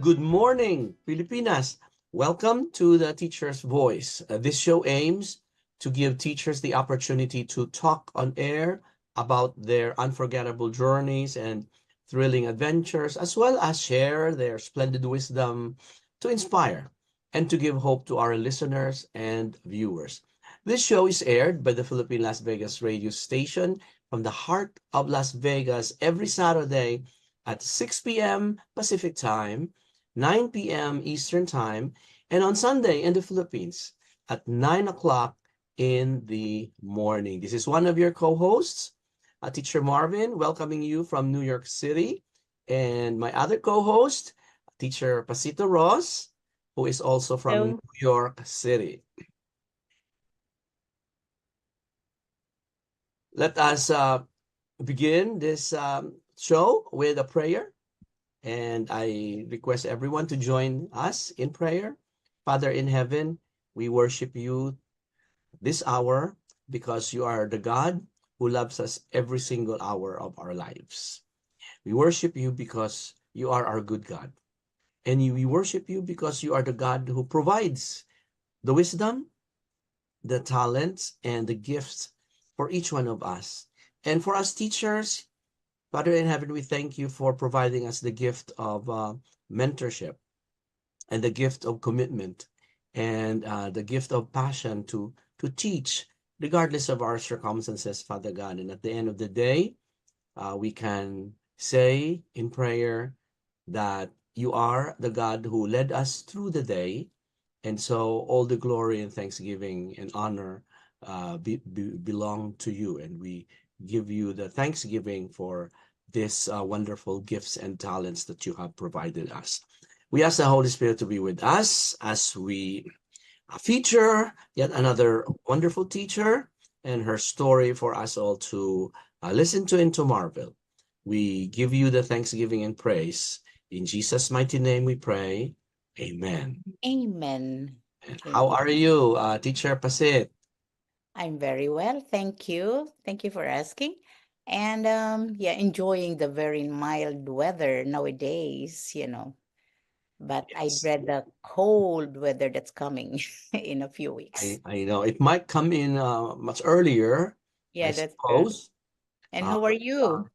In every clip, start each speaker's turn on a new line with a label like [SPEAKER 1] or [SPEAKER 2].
[SPEAKER 1] Good morning, Filipinas. Welcome to the Teacher's Voice. This show aims to give teachers the opportunity to talk on air about their unforgettable journeys and thrilling adventures, as well as share their splendid wisdom to inspire and to give hope to our listeners and viewers. This show is aired by the Philippine Las Vegas radio station from the heart of Las Vegas every Saturday at 6 p.m. Pacific Time, 9 p.m. Eastern Time, and on Sunday in the Philippines at 9 o'clock in the morning. This is one of your co-hosts, Teacher Marvin, welcoming you from New York City, and my other co-host, Teacher Pacita Ros, who is also from
[SPEAKER 2] Hello.
[SPEAKER 1] New York City. Let us begin this show with a prayer. And I request everyone to join us in prayer. Father in heaven, we worship you this hour because you are the God who loves us every single hour of our lives. We worship you because you are our good God. And we worship you because you are the God who provides the wisdom, the talents, and the gifts for each one of us. And for us teachers, Father in heaven, we thank you for providing us the gift of mentorship and the gift of commitment and the gift of passion to teach regardless of our circumstances, Father God. And at the end of the day, we can say in prayer that you are the God who led us through the day. And so all the glory and thanksgiving and honor belong to you. And we give you the thanksgiving for these wonderful gifts and talents that you have provided us. We ask the Holy Spirit to be with us as we feature yet another wonderful teacher and her story for us all to listen to and to marvel. We give you the thanksgiving and praise. In Jesus' mighty name we pray. Amen.
[SPEAKER 2] Amen.
[SPEAKER 1] And how
[SPEAKER 2] Amen.
[SPEAKER 1] are you, Teacher Pasit?
[SPEAKER 2] I'm very well. Thank you. Thank you for asking. And yeah, enjoying the very mild weather nowadays. But I
[SPEAKER 1] Yes.
[SPEAKER 2] dread the cold weather that's coming in a few weeks.
[SPEAKER 1] I know it might come in much earlier, I
[SPEAKER 2] Yeah, that's true.
[SPEAKER 1] suppose.
[SPEAKER 2] And how are
[SPEAKER 1] But
[SPEAKER 2] you?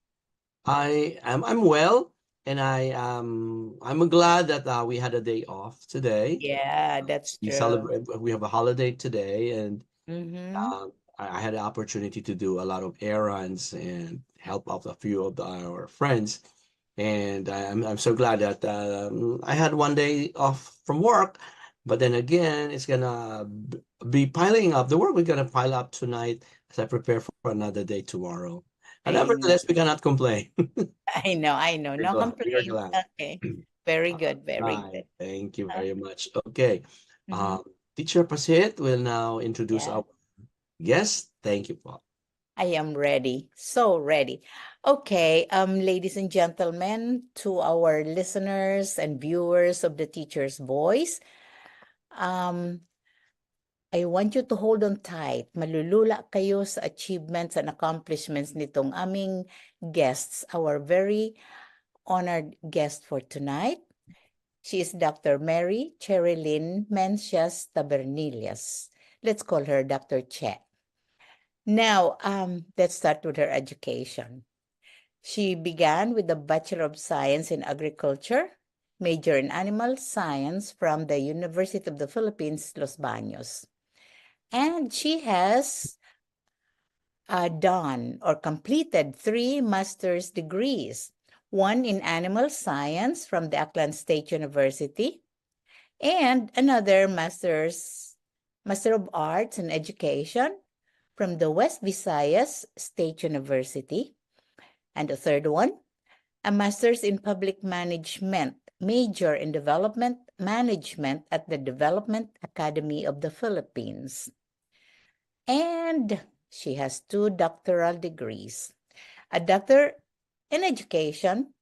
[SPEAKER 1] I'm well, and I'm glad that we had a day off today.
[SPEAKER 2] Yeah, that's
[SPEAKER 1] We
[SPEAKER 2] true.
[SPEAKER 1] celebrate. We have a holiday today, and
[SPEAKER 2] Mm-hmm.
[SPEAKER 1] uh, I had the opportunity to do a lot of errands and help out a few of our friends. And I'm so glad that I had one day off from work, but then again, it's gonna be piling up. The work we're gonna pile up tonight as I prepare for another day tomorrow. And
[SPEAKER 2] I know.
[SPEAKER 1] nevertheless, we cannot complain.
[SPEAKER 2] I know. I know.
[SPEAKER 1] We're
[SPEAKER 2] No
[SPEAKER 1] glad. We are
[SPEAKER 2] complaints.
[SPEAKER 1] glad.
[SPEAKER 2] Okay. Very
[SPEAKER 1] All
[SPEAKER 2] good. Very
[SPEAKER 1] right.
[SPEAKER 2] good.
[SPEAKER 1] Thank you
[SPEAKER 2] Uh,
[SPEAKER 1] very much. Okay.
[SPEAKER 2] mhm.
[SPEAKER 1] Teacher Pasit will now introduce
[SPEAKER 2] Yeah.
[SPEAKER 1] our guest. Thank you, Paul.
[SPEAKER 2] I am ready. So ready. Okay, ladies and gentlemen, to our listeners and viewers of the Teacher's Voice, um, I want you to hold on tight. Malulula kayo sa achievements and accomplishments nitong aming guests, our very honored guest for tonight. She is Dr. Mary Cherryl Lynn Mencias Tabernillas. Let's call her Dr. Che. Now, let's start with her education. She began with a Bachelor of Science in Agriculture, major in Animal Science from the University of the Philippines, Los Baños. And she has done or completed 3 master's degrees, one in Animal Science from the Aklan State University, and another Master of Arts in Education from the West Visayas State University, and the third one, a master's in public management, major in development management at the Development Academy of the Philippines. And she has 2 doctoral degrees, a doctor in education,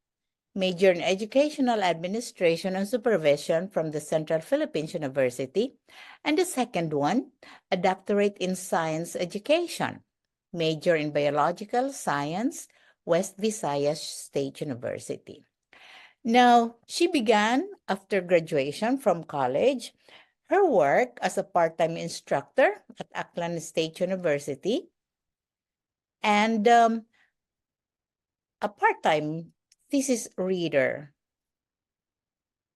[SPEAKER 2] major in educational administration and supervision from the Central Philippines University, and the second one, a doctorate in science education, major in biological science, West Visayas State University. Now, she began, after graduation from college, her work as a part-time instructor at Aklan State University and a part-time thesis reader,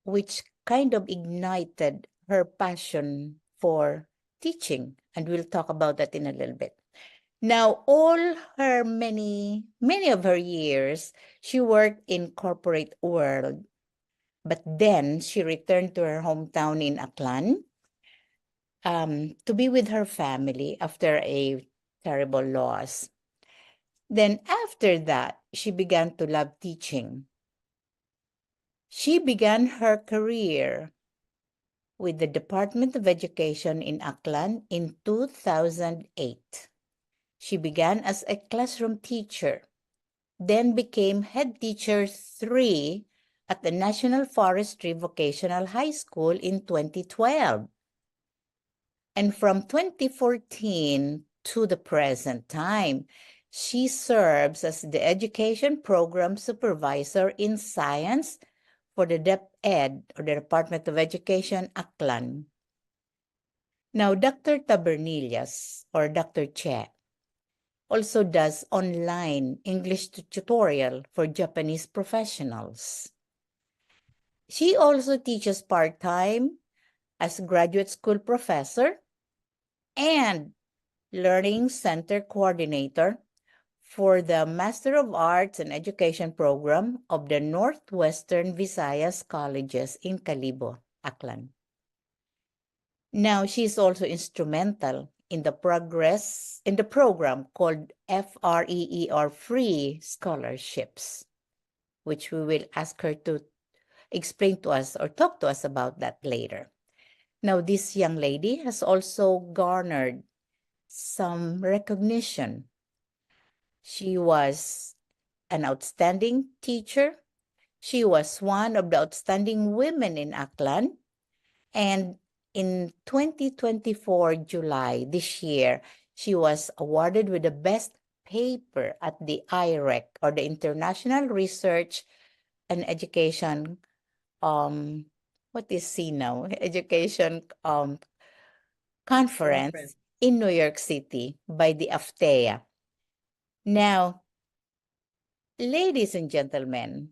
[SPEAKER 2] which kind of ignited her passion for teaching. And we'll talk about that in a little bit. Now, many of her years, she worked in corporate world. But then she returned to her hometown in Aklan to be with her family after a terrible loss. Then after that, she began to love teaching. She began her career with the Department of Education in Aklan in 2008. She began as a classroom teacher, then became head teacher 3 at the National Forestry Vocational High School in 2012. And from 2014 to the present time, she serves as the Education Program Supervisor in Science for the DepEd, or the Department of Education, Aklan. Now, Dr. Tabernillas, or Dr. Che, also does online English tutorial for Japanese professionals. She also teaches part-time as graduate school professor and learning center coordinator for the Master of Arts in Education program of the Northwestern Visayas Colleges in Calibo, Aklan. Now, she is also instrumental in the program called FREER, Free Scholarships, which we will ask her to explain to us or talk to us about that later. Now, this young lady has also garnered some recognition. She was an outstanding teacher. She was one of the outstanding women in Aklan. And in 2024, July, this year, she was awarded with the best paper at the IREC, or the International Research and Education, what is C now? Education conference in New York City by the AFTEA. Now, ladies and gentlemen,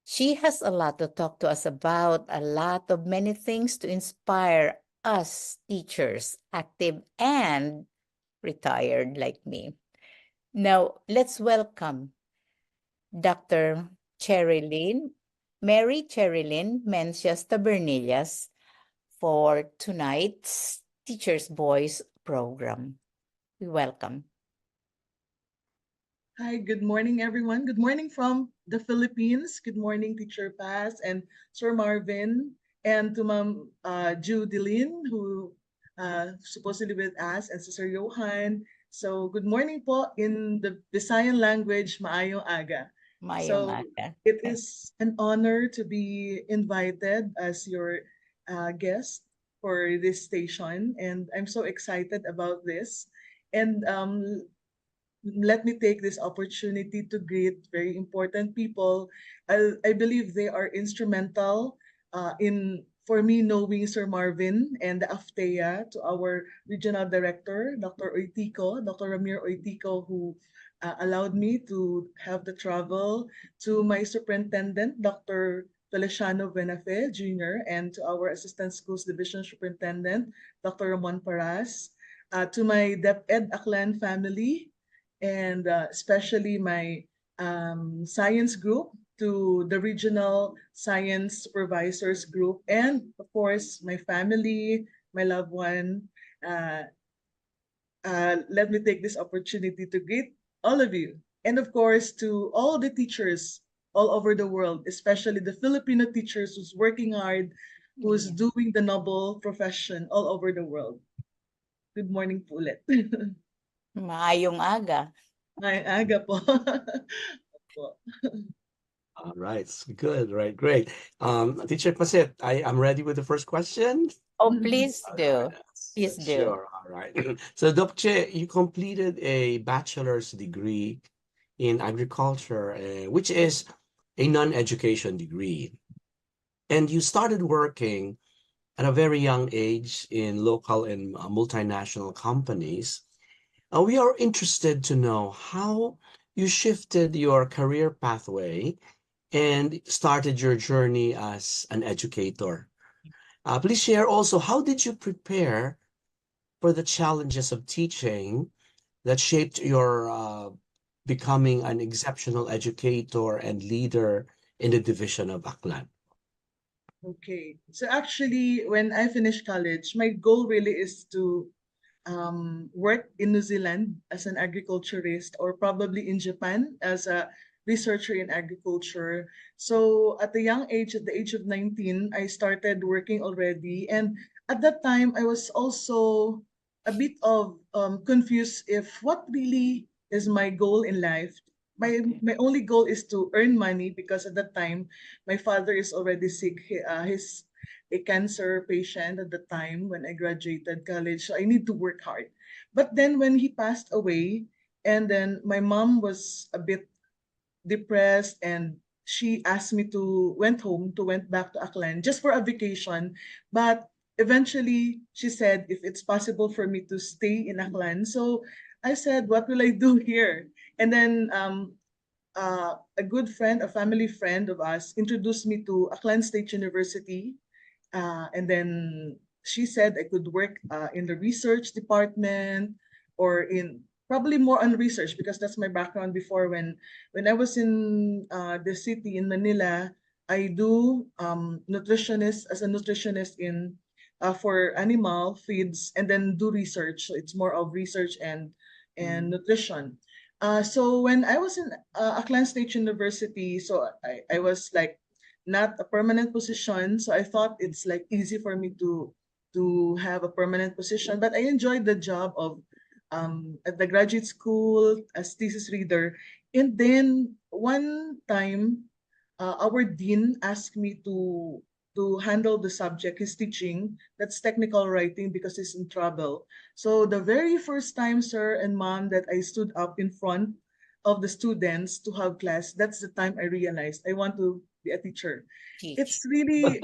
[SPEAKER 2] she has a lot to talk to us about, many things to inspire us teachers, active and retired like me. Now, let's welcome Dr. Mary Cherrylyn Mencias Tabernillas for tonight's Teacher's Voice program. We welcome.
[SPEAKER 3] Hi, good morning, everyone. Good morning from the Philippines. Good morning, Teacher Paz and Sir Marvin, and to Ma'am Judilyn, who supposedly with us, and Sir Johan. So, good morning po in the Visayan language, maayong aga.
[SPEAKER 2] Mayong
[SPEAKER 3] So,
[SPEAKER 2] aga.
[SPEAKER 3] it is an honor to be invited as your guest for this station, and I'm so excited about this. And let me take this opportunity to greet very important people. I believe they are instrumental in for me knowing Sir Marvin and the AFTEA, to our regional director, Dr. Oitico, Dr. Ramir Oitico, who allowed me to have the travel, to my superintendent, Dr. Feliciano Benafe Jr., and to our Assistant Schools Division Superintendent, Dr. Ramon Paras, to my DepEd Aklan family, and especially my science group, to the regional science supervisors group, and of course my family, my loved one. Let me take this opportunity to greet all of you, and of course to all the teachers all over the world, especially the Filipino teachers who's working hard, who's doing the noble profession all over the world. Good morning po ulit.
[SPEAKER 2] Maayong aga.
[SPEAKER 3] May aga po.
[SPEAKER 1] All right, good, right, great. Teacher Pasit, I'm ready with the first question.
[SPEAKER 2] Oh, please
[SPEAKER 1] All
[SPEAKER 2] do.
[SPEAKER 1] right,
[SPEAKER 2] Please do.
[SPEAKER 1] sure, all right. So, Dr. you completed a bachelor's degree in agriculture, which is a non-education degree. And you started working at a very young age in local and multinational companies. We are interested to know how you shifted your career pathway and started your journey as an educator. Please share also, how did you prepare for the challenges of teaching that shaped your becoming an exceptional educator and leader in the Division of Aklan?
[SPEAKER 3] Okay. So actually, when I finished college, my goal really is to work in New Zealand as an agriculturist, or probably in Japan as a researcher in agriculture. So at the young age, at the age of 19, I started working already. And at that time, I was also a bit of confused if what really is my goal in life. My only goal is to earn money, because at that time my father is already sick. He's a cancer patient at the time when I graduated college. So I need to work hard. But then when he passed away, and then my mom was a bit depressed, and she asked me to went back to Aklan just for a vacation. But eventually she said if it's possible for me to stay in Aklan. So I said, what will I do here? And then a good friend, a family friend of us, introduced me to Aklan State University. And then she said I could work in the research department, or in probably more on research, because that's my background before. When I was in the city in Manila, I do nutritionist as a nutritionist in for animal feeds, and then do research. So it's more of research and nutrition. So when I was in Aklan State University, so I was like not a permanent position. So I thought it's like easy for me to have a permanent position. But I enjoyed the job of at the graduate school as thesis reader. And then one time, our dean asked me to handle the subject he's teaching. That's technical writing, because he's in trouble. So the very first time, sir and mom, that I stood up in front of the students to have class, that's the time I realized I want to be a teacher.
[SPEAKER 2] Teach.
[SPEAKER 3] It's really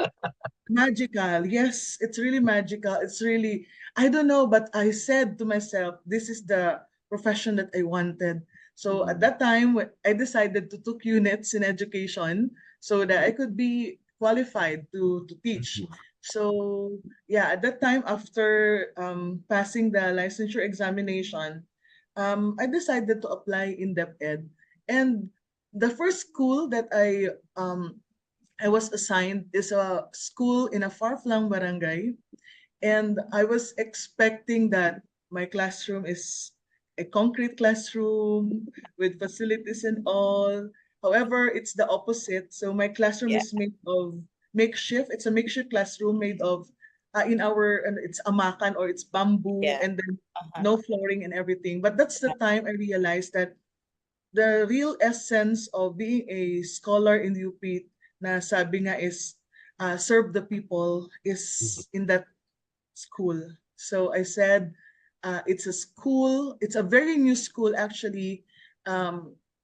[SPEAKER 3] magical. Yes, it's really magical. It's really, I don't know, but I said to myself, this is the profession that I wanted. So at that time, I decided to took units in education so that I could be qualified to teach. So yeah, at that time, after passing the licensure examination, I decided to apply in DepEd. And the first school that I was assigned is a school in a far-flung barangay, and I was expecting that my classroom is a concrete classroom with facilities and all. However, it's the opposite. So my classroom
[SPEAKER 2] Yeah.
[SPEAKER 3] is made of makeshift. It's a makeshift classroom made of in our and it's amakan, or it's bamboo,
[SPEAKER 2] Yeah.
[SPEAKER 3] and then
[SPEAKER 2] Uh-huh.
[SPEAKER 3] no flooring and everything. But that's the
[SPEAKER 2] Yeah.
[SPEAKER 3] time I realized that the real essence of being a scholar in UP, na sabi nga is serve the people, is in that school. So I said, it's a school, it's a very new school actually.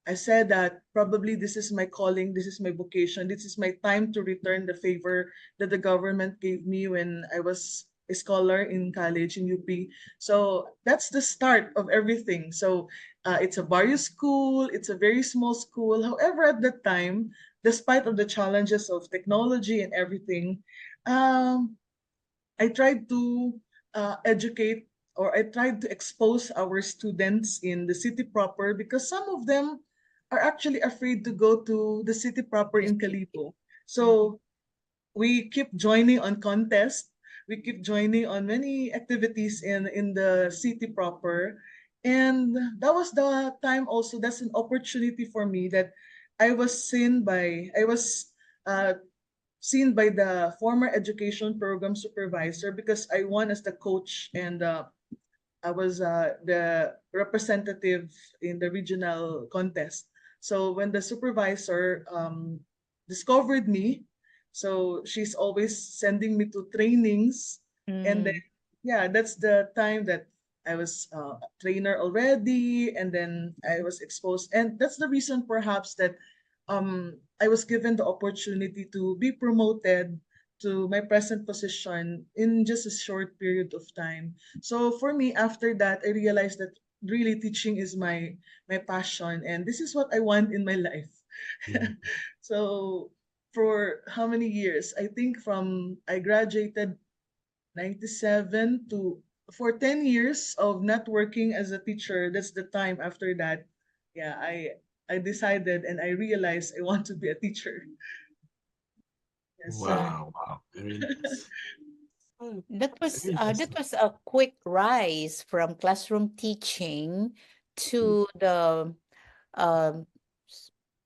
[SPEAKER 3] I said that probably this is my calling, this is my vocation, this is my time to return the favor that the government gave me when I was a scholar in college in UP. So that's the start of everything. So it's a barrio school, it's a very small school. However, at that time, despite of the challenges of technology and everything, um, I tried to educate, or I tried to expose our students in the city proper, because some of them are actually afraid to go to the city proper
[SPEAKER 2] Yes.
[SPEAKER 3] in Calibo.
[SPEAKER 2] Mhm.
[SPEAKER 3] So we keep joining on contests, we keep joining on many activities in the city proper. And that was the time also, that's an opportunity for me that I was uh, seen by the former education program supervisor, because I won as the coach, and I was the representative in the regional contest. So when the supervisor discovered me, so she's always sending me to trainings, and then
[SPEAKER 2] Mm.
[SPEAKER 3] yeah, that's the time that I was a trainer already, and then I was exposed, and that's the reason perhaps that I was given the opportunity to be promoted to my present position in just a short period of time. So for me, after that, I realized that really teaching is my passion, and this is what I want in my life.
[SPEAKER 1] Mm.
[SPEAKER 3] So for how many years? I think from I graduated 97 to for 10 years of not working as a teacher. That's the time after that. Yeah, I decided and I realized I want to be a teacher. Yes.
[SPEAKER 1] Wow, wow, very nice. Oh, very
[SPEAKER 2] That
[SPEAKER 1] interesting.
[SPEAKER 2] was a quick rise from classroom teaching
[SPEAKER 1] Mm,
[SPEAKER 2] to the um,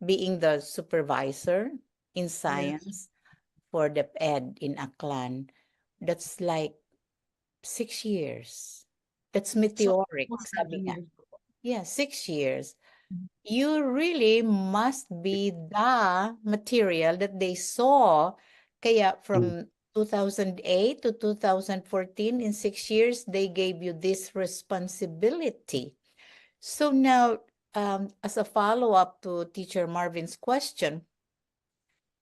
[SPEAKER 2] being the supervisor in
[SPEAKER 3] Yes.
[SPEAKER 2] science for the ed in Aklan. That's like 6 years. That's
[SPEAKER 3] So
[SPEAKER 2] meteoric,
[SPEAKER 3] almost
[SPEAKER 2] sabi
[SPEAKER 3] 7
[SPEAKER 2] nga.
[SPEAKER 3] years.
[SPEAKER 2] Yeah, 6 years. You really must be the material that they saw. Kaya
[SPEAKER 1] mm,
[SPEAKER 2] from 2008 to 2014, in 6 years, they gave you this responsibility. So now, as a follow-up to Teacher Marvin's question,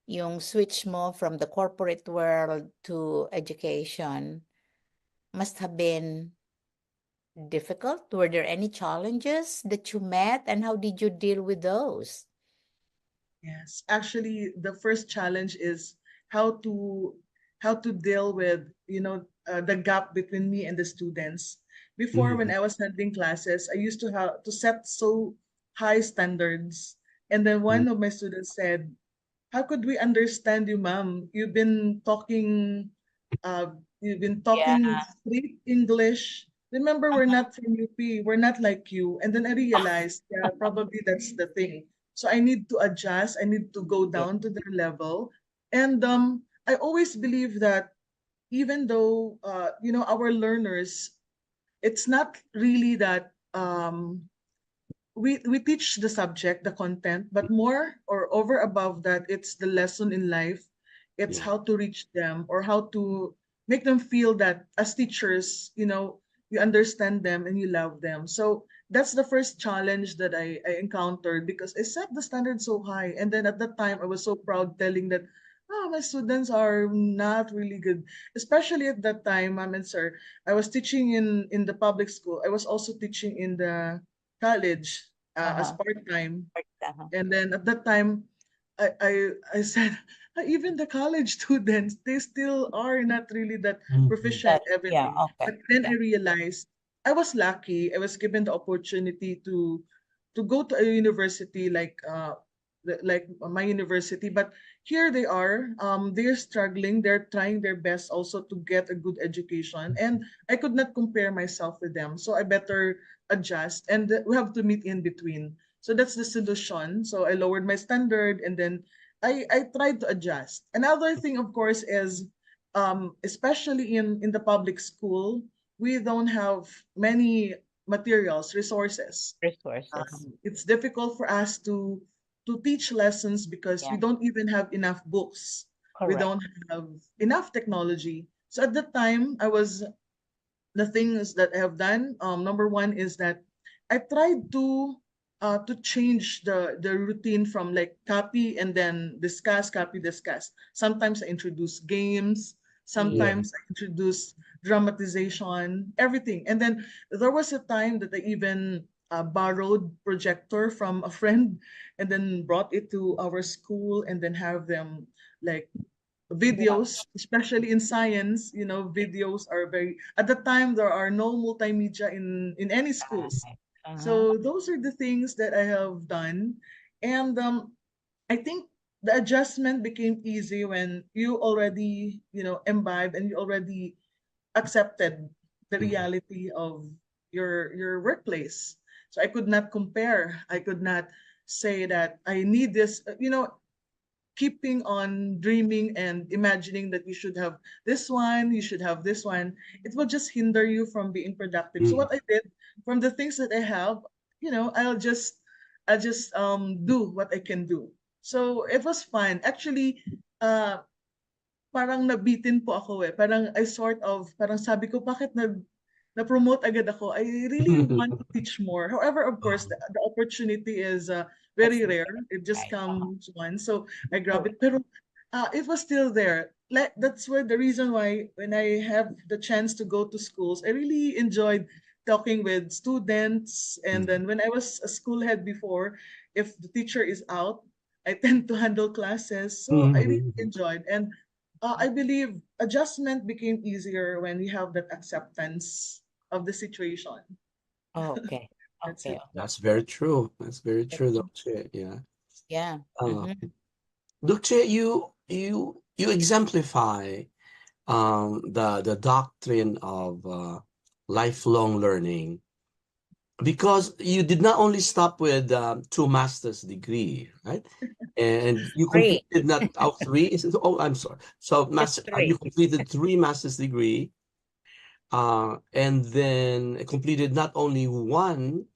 [SPEAKER 2] yung switch mo from the corporate world to education must have been difficult. Were there any challenges that you met, and how did you deal with those?
[SPEAKER 3] Yes, actually, the first challenge is how to how to deal with the gap between me and the students. Before, when
[SPEAKER 1] mm,
[SPEAKER 3] I was handling classes, I used to have to set so high standards, and then
[SPEAKER 1] mm,
[SPEAKER 3] one of my students said, "How could we understand you, ma'am? Uh, you've been
[SPEAKER 2] Yeah.
[SPEAKER 3] talking straight English. Remember, we're not from UP. We're not like you." And then I realized, yeah, probably that's the thing. So I need to adjust. I need to go
[SPEAKER 2] Yeah.
[SPEAKER 3] down to their level. And I always believe that even though our learners, it's not really that we teach the subject, the content, but more or over above that, it's the lesson in life. It's
[SPEAKER 1] yeah,
[SPEAKER 3] how to reach them or how to make them feel that as teachers, you understand them and you love them. So that's the first challenge that I encountered because I set the standard so high. And then at that time, I was so proud telling that, oh, my students are not really good. Especially at that time, ma'am and sir, I was teaching in the public school. I was also teaching in the college as
[SPEAKER 2] Uh-huh.
[SPEAKER 3] part-time.
[SPEAKER 2] Uh-huh.
[SPEAKER 3] And then at that time, I said, even the college students, they still are not really that
[SPEAKER 1] mm,
[SPEAKER 3] proficient
[SPEAKER 2] Yeah,
[SPEAKER 3] everything.
[SPEAKER 2] okay.
[SPEAKER 3] But then
[SPEAKER 2] Yeah.
[SPEAKER 3] I realized I was lucky. I was given the opportunity to go to a university like my university. But here they are. They're struggling. They're trying their best also to get a good education. And I could not compare myself with them. So I better adjust. And we have to meet in between. So that's the solution. So I lowered my standard and then I tried to adjust. Another thing, of course, is especially in the public school, we don't have many materials, resources.
[SPEAKER 2] Resources.
[SPEAKER 3] It's difficult for us to teach lessons because we
[SPEAKER 2] Yeah,
[SPEAKER 3] don't even have enough books. We
[SPEAKER 2] correct.
[SPEAKER 3] don't have enough technology. So at the time, the things that I have done. Number one is that I tried to change the routine from like copy and then discuss, copy, discuss. Sometimes I introduce games.
[SPEAKER 2] Yeah.
[SPEAKER 1] yeah,
[SPEAKER 3] Sometimes I introduce dramatization, everything. And then there was a time that I even borrowed projector from a friend and then brought it to our school and then have them like
[SPEAKER 2] Yeah.
[SPEAKER 3] videos, especially in science, videos are very, at the time, there are no multimedia in any schools.
[SPEAKER 2] Right. Uh-huh.
[SPEAKER 3] So those are the things that I have done. And I think the adjustment became easy when you already, imbibe and you already accepted the
[SPEAKER 1] mm,
[SPEAKER 3] reality of your workplace. So I could not compare. I could not say that I need this, keeping on dreaming and imagining that you should have this one, you should have this one, it will just hinder you from being productive. So
[SPEAKER 1] mm,
[SPEAKER 3] what I did from the things that I have, I'll just do what I can do. So it was fun. Actually, parang nabitin po ako eh. Parang I sort of, parang sabi ko, bakit na-promote agad ako? I really want to teach more. However, of course,
[SPEAKER 1] oh,
[SPEAKER 3] the opportunity is
[SPEAKER 2] That's
[SPEAKER 3] very
[SPEAKER 2] the
[SPEAKER 3] rare. It just
[SPEAKER 2] right.
[SPEAKER 3] comes once, so I grab
[SPEAKER 2] Correct.
[SPEAKER 3] it. Pero it was still there. Like that's why the reason why when I have the chance to go to schools, I really enjoyed talking with students. And
[SPEAKER 1] Mhm.
[SPEAKER 3] then when I was a school head before, if the teacher is out, I tend to handle classes. So I really
[SPEAKER 1] Mhm.
[SPEAKER 3] enjoyed. And I believe adjustment became easier when we have that acceptance of the situation.
[SPEAKER 2] Okay.
[SPEAKER 3] That's
[SPEAKER 2] Okay.
[SPEAKER 3] it.
[SPEAKER 2] Okay.
[SPEAKER 1] That's very true. That's very
[SPEAKER 2] That's
[SPEAKER 1] true, Dokche. Yeah.
[SPEAKER 2] yeah.
[SPEAKER 1] Uh,
[SPEAKER 2] Mm-hmm.
[SPEAKER 1] Dokche, you exemplify the doctrine of lifelong learning because you did not only stop with two master's degree, right? And you
[SPEAKER 2] Three.
[SPEAKER 1] completed not three. Oh, I'm sorry. So
[SPEAKER 2] It's
[SPEAKER 1] master, you
[SPEAKER 2] three.
[SPEAKER 1] completed three master's degree, and then completed not only one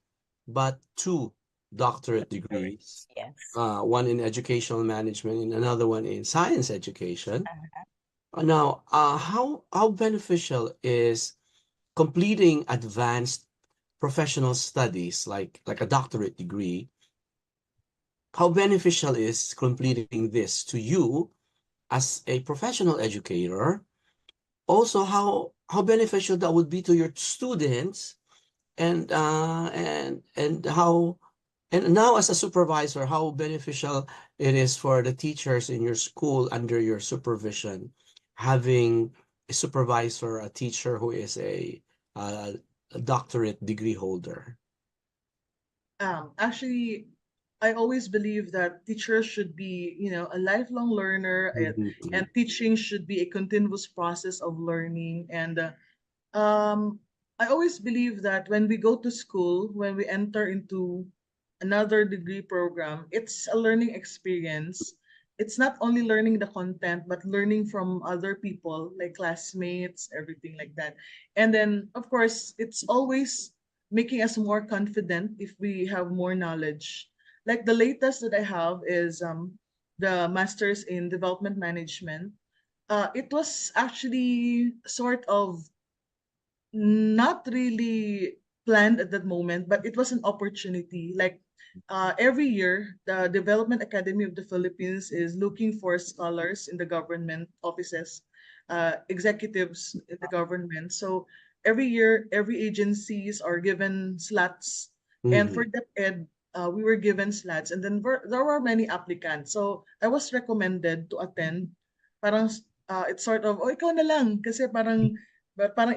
[SPEAKER 1] but two doctorate degrees.
[SPEAKER 2] Doctorates. Yes.
[SPEAKER 1] One in educational management and another one in science education.
[SPEAKER 2] Uh,
[SPEAKER 1] Now, how beneficial is completing advanced professional studies like a doctorate degree? How beneficial is completing this to you as a professional educator? Also, how beneficial that would be to your students, and how and now as a supervisor, how beneficial it is for the teachers in your school under your supervision, having a supervisor, a teacher who is uh, a doctorate degree holder.
[SPEAKER 3] Actually, I always believe that teachers should be, a lifelong learner, and
[SPEAKER 1] Mhm,
[SPEAKER 3] teaching should be a continuous process of learning. And um, I always believe that when we go to school, when we enter into another degree program, it's a learning experience. It's not only learning the content, but learning from other people, like classmates, everything like that. And then, of course, it's always making us more confident if we have more knowledge. Like the latest that I have is the Masters in Development Management. It was actually sort of not really planned at that moment, but it was an opportunity. Like every year, the Development Academy of the Philippines is looking for scholars in the government offices, executives in the government. So every year, every agencies are given slots, and for
[SPEAKER 1] mhm,
[SPEAKER 3] that ed, we were given slots, and then there were many applicants. So I was recommended to attend. Parang it's sort of, oh, ikaw na lang kasi parang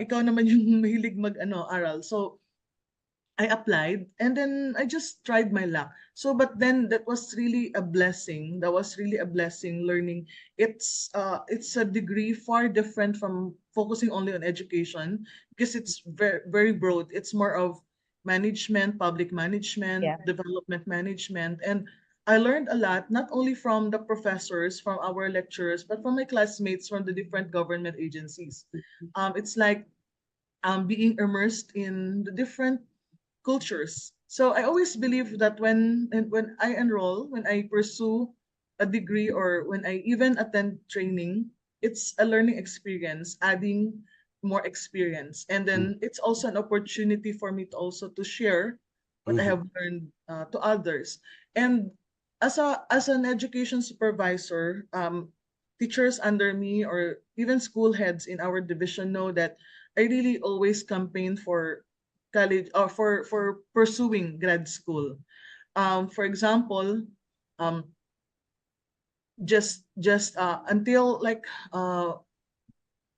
[SPEAKER 3] ikaw naman yung mahilig aral. So I applied, and then I just tried my luck. So but then that was really a blessing. That was really a blessing learning. It's a degree far different from focusing only on education because it's very very broad. It's more of management, public management,
[SPEAKER 2] yeah.
[SPEAKER 3] development management, and I learned a lot not only from the professors, from our lecturers, but from my classmates from the different government agencies. It's like being immersed in the different cultures. So I always believe that when I enroll, when I pursue a degree, or when I even attend training, it's a learning experience, adding more experience. And
[SPEAKER 1] mhm,
[SPEAKER 3] then it's also an opportunity for me to also to share what I
[SPEAKER 1] mhm,
[SPEAKER 3] have learned to others. And as an education supervisor, teachers under me or even school heads in our division know that I really always campaign for college or for pursuing grad school. For example, um, just until like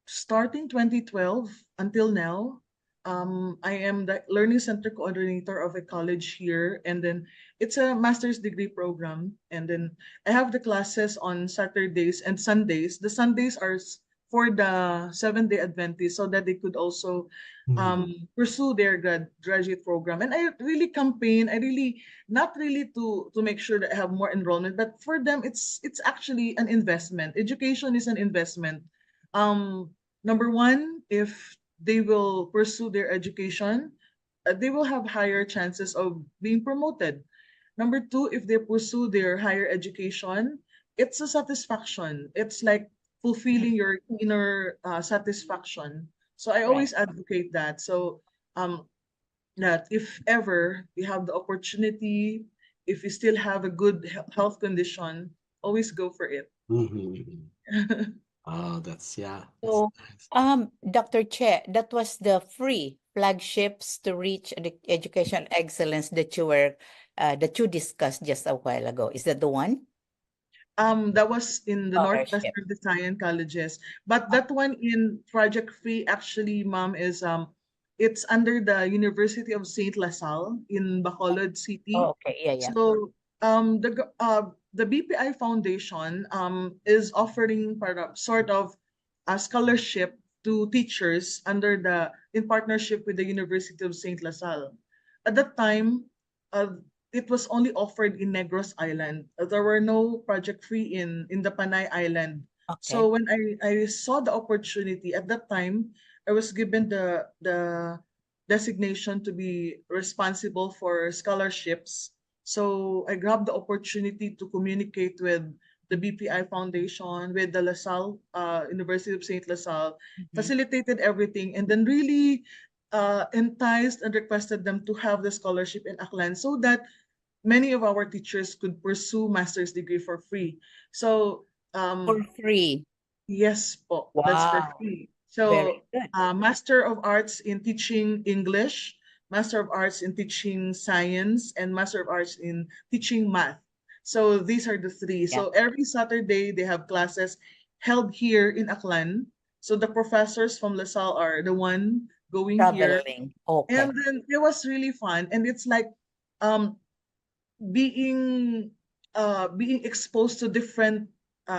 [SPEAKER 3] starting 2012 until now, I am the Learning Center Coordinator of a college here, and then it's a master's degree program. And then I have the classes on Saturdays and Sundays. The Sundays are for the 7-day Adventists so that they could also
[SPEAKER 1] mhm,
[SPEAKER 3] pursue their graduate program. And I really campaign. I really not really to make sure that I have more enrollment, but for them it's actually an investment. Education is an investment. um Number one, if they will pursue their education, they will have higher chances of being promoted. Number two, if they pursue their higher education, it's a satisfaction. It's like
[SPEAKER 2] Mm,
[SPEAKER 3] fulfilling your inner satisfaction. So I
[SPEAKER 2] right.
[SPEAKER 3] always advocate that. So um, that if ever we have the opportunity if you still have a good health condition, always go for it.
[SPEAKER 1] Mhm. Oh, that's
[SPEAKER 2] So,
[SPEAKER 1] nice.
[SPEAKER 2] Dr. Che, that was the free flagships to reach educational excellence that you discussed just a while ago. Is that the one?
[SPEAKER 3] That was in the
[SPEAKER 2] Scholarship.
[SPEAKER 3] Northwestern Visayan colleges, but that one in Project Free actually, ma'am, is it's under the University of Saint LaSalle in Bacolod
[SPEAKER 2] Oh,
[SPEAKER 3] City.
[SPEAKER 2] okay. Yeah, yeah.
[SPEAKER 3] So the BPI Foundation is offering sort of a scholarship to teachers under the in partnership with the University of Saint LaSalle. At that time, uh, it was only offered in Negros Island. There were no project free in the Panay Island.
[SPEAKER 2] Okay.
[SPEAKER 3] So when I saw the opportunity at that time, I was given the designation to be responsible for scholarships. So I grabbed the opportunity to communicate with the BPI Foundation, with the LaSalle University of Saint LaSalle,
[SPEAKER 2] Mhm.
[SPEAKER 3] facilitated everything, and then really enticed and requested them to have the scholarship in Aklan so that many of our teachers could pursue master's degree for free. So
[SPEAKER 2] For free.
[SPEAKER 3] yes po, that's for
[SPEAKER 2] Wow.
[SPEAKER 3] free.
[SPEAKER 2] Very
[SPEAKER 3] So
[SPEAKER 2] good.
[SPEAKER 3] Master of Arts in Teaching English, Master of Arts in Teaching Science, and Master of Arts in Teaching Math. So these are the three.
[SPEAKER 2] Yeah.
[SPEAKER 3] So every Saturday they have classes held here in Aklan. So the professors from LaSalle are the one going here,
[SPEAKER 2] Traveling. Okay.
[SPEAKER 3] and then it was really fun. And it's like um being being exposed to different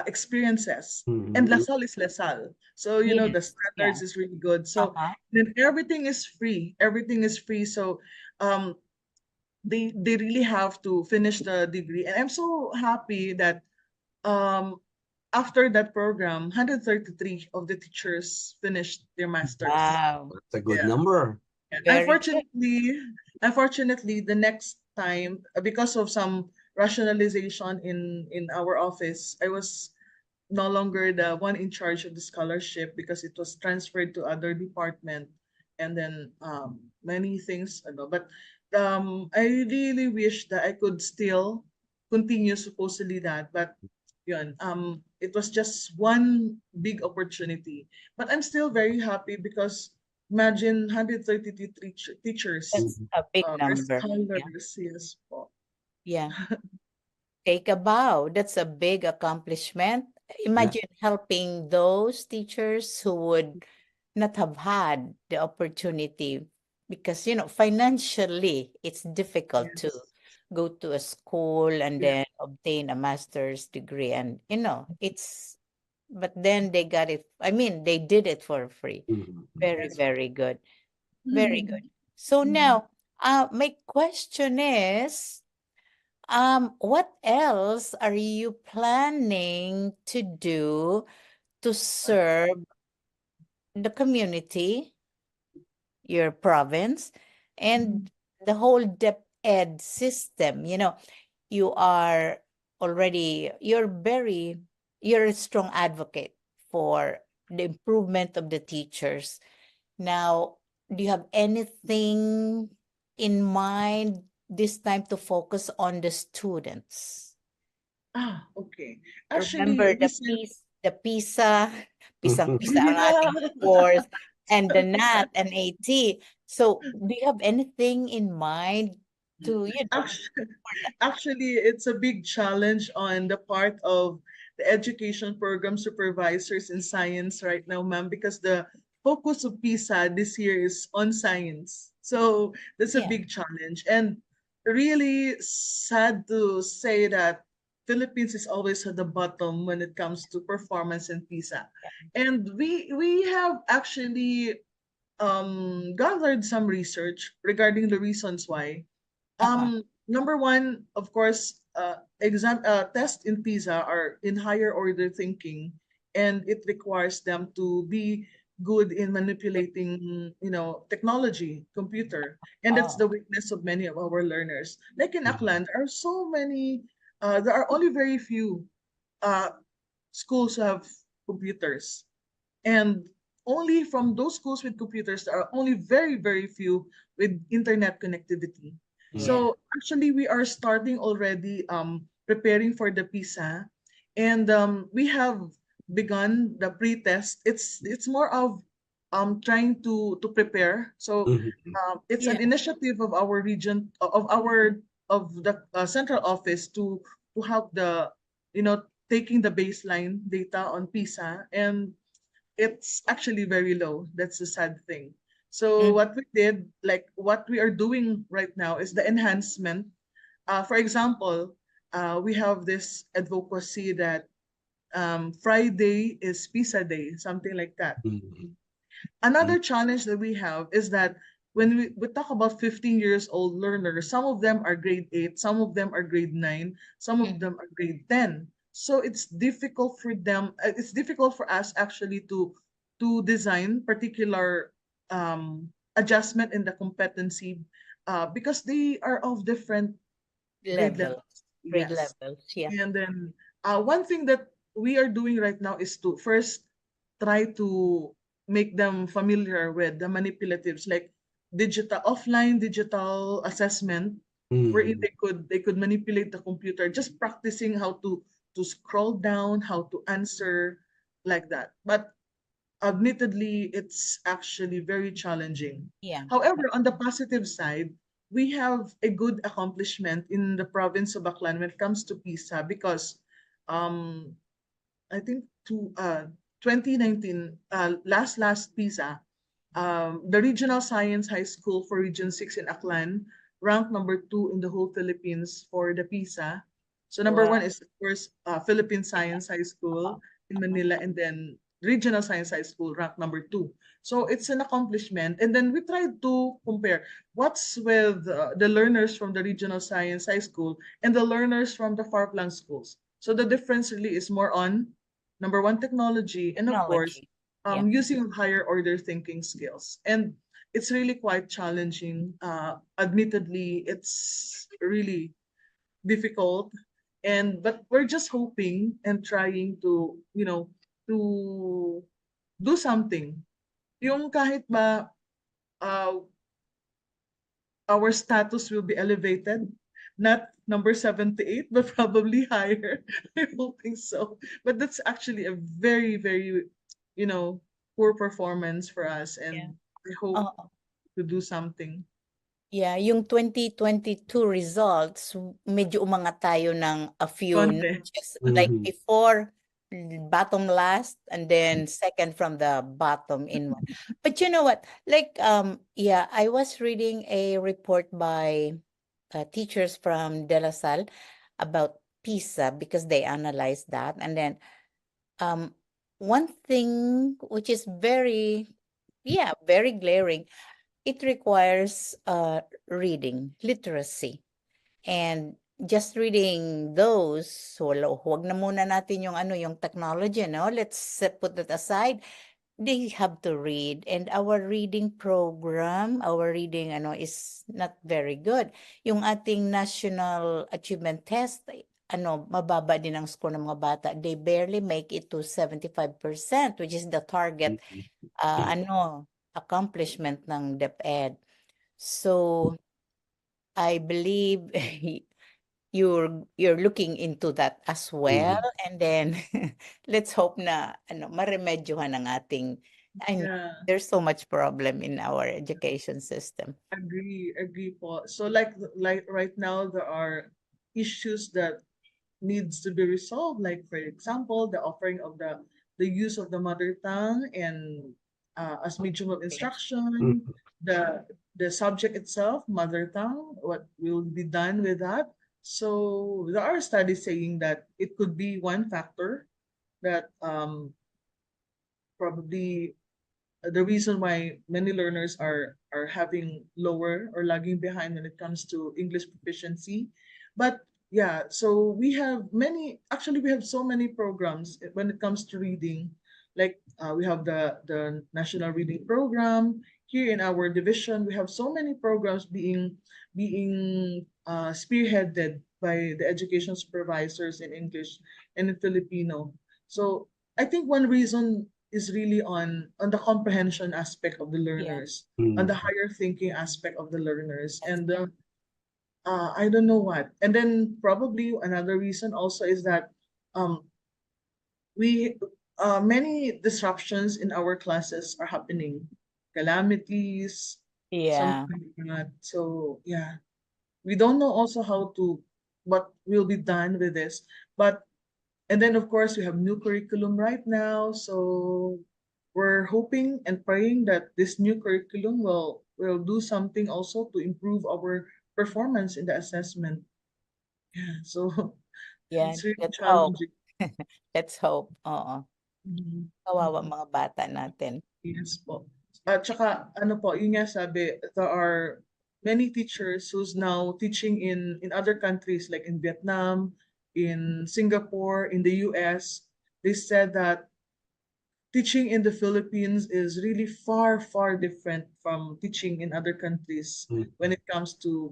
[SPEAKER 3] experiences. And
[SPEAKER 1] Mhm.
[SPEAKER 3] LaSalle is LaSalle, so you know the
[SPEAKER 2] Yes. Yeah.
[SPEAKER 3] standards is really good. So
[SPEAKER 2] Uh-huh.
[SPEAKER 3] then everything is free. Everything is free. So um, they really have to finish the degree, and I'm so happy that um, after that program, 133 of the teachers finished their masters.
[SPEAKER 2] Wow.
[SPEAKER 1] That's a good
[SPEAKER 3] Yeah.
[SPEAKER 1] number.
[SPEAKER 3] And
[SPEAKER 2] Very good.
[SPEAKER 3] unfortunately, the next time, because of some rationalization in our office, I was no longer the one in charge of the scholarship because it was transferred to other department, and then many things. Ano, but I really wish that I could still continue supposedly that, but yun, it was just one big opportunity. But I'm still very happy because imagine 132 teachers
[SPEAKER 2] That's a big
[SPEAKER 3] are
[SPEAKER 2] number. Yeah.
[SPEAKER 3] scholars, yes po.
[SPEAKER 2] Yeah. Take a bow. That's a big accomplishment.
[SPEAKER 1] Yeah.
[SPEAKER 2] Imagine helping those teachers who would not have had the opportunity because, financially, it's difficult to
[SPEAKER 3] Yes.
[SPEAKER 2] go to a school and
[SPEAKER 3] Yeah.
[SPEAKER 2] then obtain a master's degree. And, but then they got it. I mean, they did it for free.
[SPEAKER 1] Mhm.
[SPEAKER 2] Very,
[SPEAKER 3] Yes.
[SPEAKER 2] very good. Very good.
[SPEAKER 3] Mhm.
[SPEAKER 2] So
[SPEAKER 3] Mhm.
[SPEAKER 2] now, my question is, what else are you planning to do to serve the community, your province, and the whole DepEd system? You are you're a strong advocate for the improvement of the teachers. Now, do you have anything in mind this time to focus on the students?
[SPEAKER 3] Okay.
[SPEAKER 2] Remember
[SPEAKER 3] Actually,
[SPEAKER 2] the
[SPEAKER 3] this year,
[SPEAKER 2] PIS, the PISA, PISA-PISA ang
[SPEAKER 3] yeah.
[SPEAKER 2] ating scores, and the NAT and AT. So, do you have anything in mind to,
[SPEAKER 3] Actually,
[SPEAKER 2] for that?
[SPEAKER 3] actually, it's a big challenge on the part of the education program supervisors in science right now, ma'am, because the focus of PISA this year is on science. So that's a
[SPEAKER 2] Yeah.
[SPEAKER 3] big challenge. And really sad to say that Philippines is always at the bottom when it comes to performance in PISA. And we have actually gathered some research regarding the reasons why.
[SPEAKER 2] Uh-huh.
[SPEAKER 3] Number one, of course, exam tests in PISA are in higher order thinking, and it requires them to be good in manipulating, technology, computer, and that's
[SPEAKER 2] Oh,
[SPEAKER 3] the weakness of many of our learners. Like in
[SPEAKER 1] Mhm.
[SPEAKER 3] Aklan, there are so many. There are only very few uh, schools who have computers, and only from those schools with computers, there are only very, very few with internet connectivity.
[SPEAKER 2] Yeah.
[SPEAKER 3] So actually, we are starting already preparing for the PISA, and we have begun the pre-test. It's more of trying to prepare. So
[SPEAKER 1] Mhm.
[SPEAKER 3] it's an
[SPEAKER 2] Yeah.
[SPEAKER 3] initiative of our region of the central office to help the taking the baseline data on PISA, and it's actually very low. That's the sad thing. So
[SPEAKER 2] Mm.
[SPEAKER 3] what we did, like what we are doing right now, is the enhancement. For example, we have this advocacy that Friday is PISA day, something like that.
[SPEAKER 1] Mhm.
[SPEAKER 3] Another challenge that we have is that when we talk about 15 years old learners, some of them are grade 8, some of them are grade 9, some of
[SPEAKER 2] Mm.
[SPEAKER 3] them are grade 10. So it's difficult for them, it's difficult for us actually to design particular adjustment in the competency because they are of different grade
[SPEAKER 2] Level,
[SPEAKER 3] levels.
[SPEAKER 2] grade
[SPEAKER 3] Yes.
[SPEAKER 2] levels. Yeah.
[SPEAKER 3] And then one thing that we are doing right now is to first try to make them familiar with the manipulatives like digital offline digital assessment wherein
[SPEAKER 1] Mhm.
[SPEAKER 3] they could manipulate the computer, just practicing how to scroll down, how to answer like that. But admittedly, it's actually very challenging.
[SPEAKER 2] Yeah.
[SPEAKER 3] However, on the positive side, we have a good accomplishment in the province of Aklan when it comes to PISA because um, I think 2019, last PISA, the Regional Science High School for Region 6 in Aklan ranked number 2 in the whole Philippines for the PISA. So number
[SPEAKER 2] Wow.
[SPEAKER 3] 1 is of course Philippine
[SPEAKER 2] Yeah.
[SPEAKER 3] Science High School in
[SPEAKER 2] Uh-huh.
[SPEAKER 3] Manila, and then Regional Science High School ranked number 2. So it's an accomplishment. And then we tried to compare what's with the learners from the Regional Science High School and the learners from the far-flung schools. So the difference really is more on number 1 technology, and of course
[SPEAKER 2] Technology. Yeah.
[SPEAKER 3] using of higher order thinking skills. And it's really quite challenging. Admittedly, it's really difficult. And but we're just hoping and trying to, to do something. Yung kahit ba uh, our status will be elevated, not number 78, but probably higher. I'm hoping so. But that's actually a very, very, you know, poor performance for us.
[SPEAKER 2] Yeah.
[SPEAKER 3] And I hope
[SPEAKER 2] Oh,
[SPEAKER 3] to do something.
[SPEAKER 2] yeah, yung 2022 results, medyo umangat tayo ng a few
[SPEAKER 3] Konti.
[SPEAKER 2] notches. Like
[SPEAKER 1] Mhm.
[SPEAKER 2] before, bottom last, and then second from the bottom in one. But you know what? Like, yeah, I was reading a report by teachers from De La Salle about PISA because they analyzed that. And then um, one thing which is very, yeah, very glaring, it requires reading, literacy. And just reading those, so huwag na muna natin yung ano, yung technology, no? Let's put that aside. They have to read. And our reading program, our reading ano is not very good. Yung ating national achievement test, ano, mababa din ang score ng mga bata. They barely make it to 75%, which is the target
[SPEAKER 1] Mhm.
[SPEAKER 2] ano, accomplishment ng DepEd. So I believe you're looking into that as well,
[SPEAKER 1] Mhm.
[SPEAKER 2] and then let's hope na ano maremedyohan ang ating I know
[SPEAKER 3] Yeah,
[SPEAKER 2] there's so much problem in our education system.
[SPEAKER 3] agree po. So like right now there are issues that needs to be resolved. Like for example, the offering of the use of the mother tongue and as medium of instruction,
[SPEAKER 1] Mhm.
[SPEAKER 3] the subject itself, mother tongue, what will be done with that. So there are studies saying that it could be one factor that probably the reason why many learners are having lower or lagging behind when it comes to English proficiency. But yeah, so we have many, actually we have so many programs when it comes to reading. Like we have the National Reading Program here in our division. We have so many programs being spearheaded by the education supervisors in English and in Filipino. So I think one reason is really on the comprehension aspect of the
[SPEAKER 2] Yeah,
[SPEAKER 3] learners, on the
[SPEAKER 1] Mhm.
[SPEAKER 3] higher thinking aspect of the learners,
[SPEAKER 2] that's
[SPEAKER 3] and
[SPEAKER 2] right.
[SPEAKER 3] I don't know what. And then probably another reason also is that um, we many disruptions in our classes are happening, calamities,
[SPEAKER 2] Yeah.
[SPEAKER 3] something like that. So yeah, we don't know also how to what will be done with this. But and then of course we have new curriculum right now, so we're hoping and praying that this new curriculum will do something also to improve our performance in the assessment. Yeah, so
[SPEAKER 2] Yeah.
[SPEAKER 3] it's really
[SPEAKER 2] Let's hope.
[SPEAKER 3] challenging.
[SPEAKER 2] Let's hope. Oo.
[SPEAKER 3] Mhm.
[SPEAKER 2] Kawawa mga bata natin.
[SPEAKER 3] Yes po. At saka ano po, yun nga sabi, there are many teachers who's now teaching in other countries like in Vietnam, in Singapore, in the US. They said that teaching in the Philippines is really far, far different from teaching in other countries
[SPEAKER 1] Mm.
[SPEAKER 3] when it comes to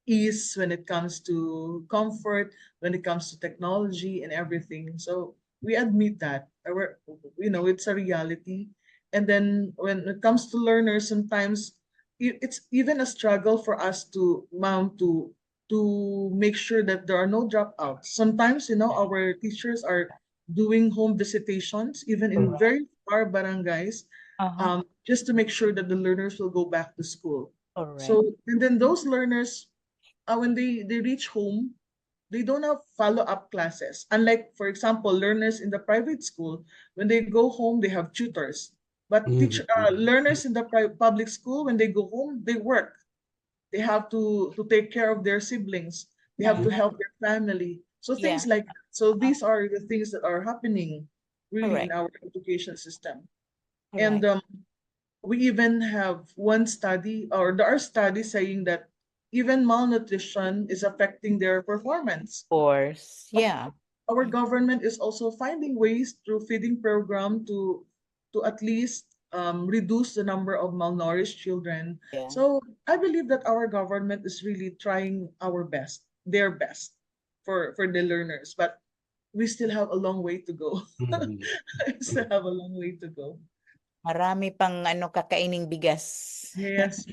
[SPEAKER 3] ease, when it comes to comfort, when it comes to technology and everything. So we admit that. It's a reality. And then when it comes to learners, sometimes it's even a struggle for us to mount to make sure that there are no dropouts. Sometimes, our teachers are doing home visitations, even in
[SPEAKER 1] Mm.
[SPEAKER 3] very far barangays,
[SPEAKER 2] Uh-huh.
[SPEAKER 3] just to make sure that the learners will go back to school.
[SPEAKER 2] Correct.
[SPEAKER 3] So, and then those learners, when they reach home, they don't have follow-up classes. Unlike, for example, learners in the private school, when they go home, they have tutors. But
[SPEAKER 1] Mhm.
[SPEAKER 3] learners in the public school, when they go home, they work. They have to take care of their siblings. They have to
[SPEAKER 2] Uh-huh.
[SPEAKER 3] help their family. So
[SPEAKER 2] Yeah.
[SPEAKER 3] things like that. So these are the things that are happening really in
[SPEAKER 2] Correct.
[SPEAKER 3] our education system. And
[SPEAKER 2] Correct.
[SPEAKER 3] we even have one study, or there are studies saying that even malnutrition is affecting their performance.
[SPEAKER 2] Of course.
[SPEAKER 3] Of
[SPEAKER 2] Yeah.
[SPEAKER 3] Our government is also finding ways through feeding program to at least reduce the number of malnourished children.
[SPEAKER 2] Yeah.
[SPEAKER 3] So I believe that our government is really trying our best, their best for the learners, but we still have a long way to go.
[SPEAKER 1] Mhm.
[SPEAKER 3] We still have a long way to go.
[SPEAKER 2] Marami pang ano kakaining bigas.
[SPEAKER 3] Yes,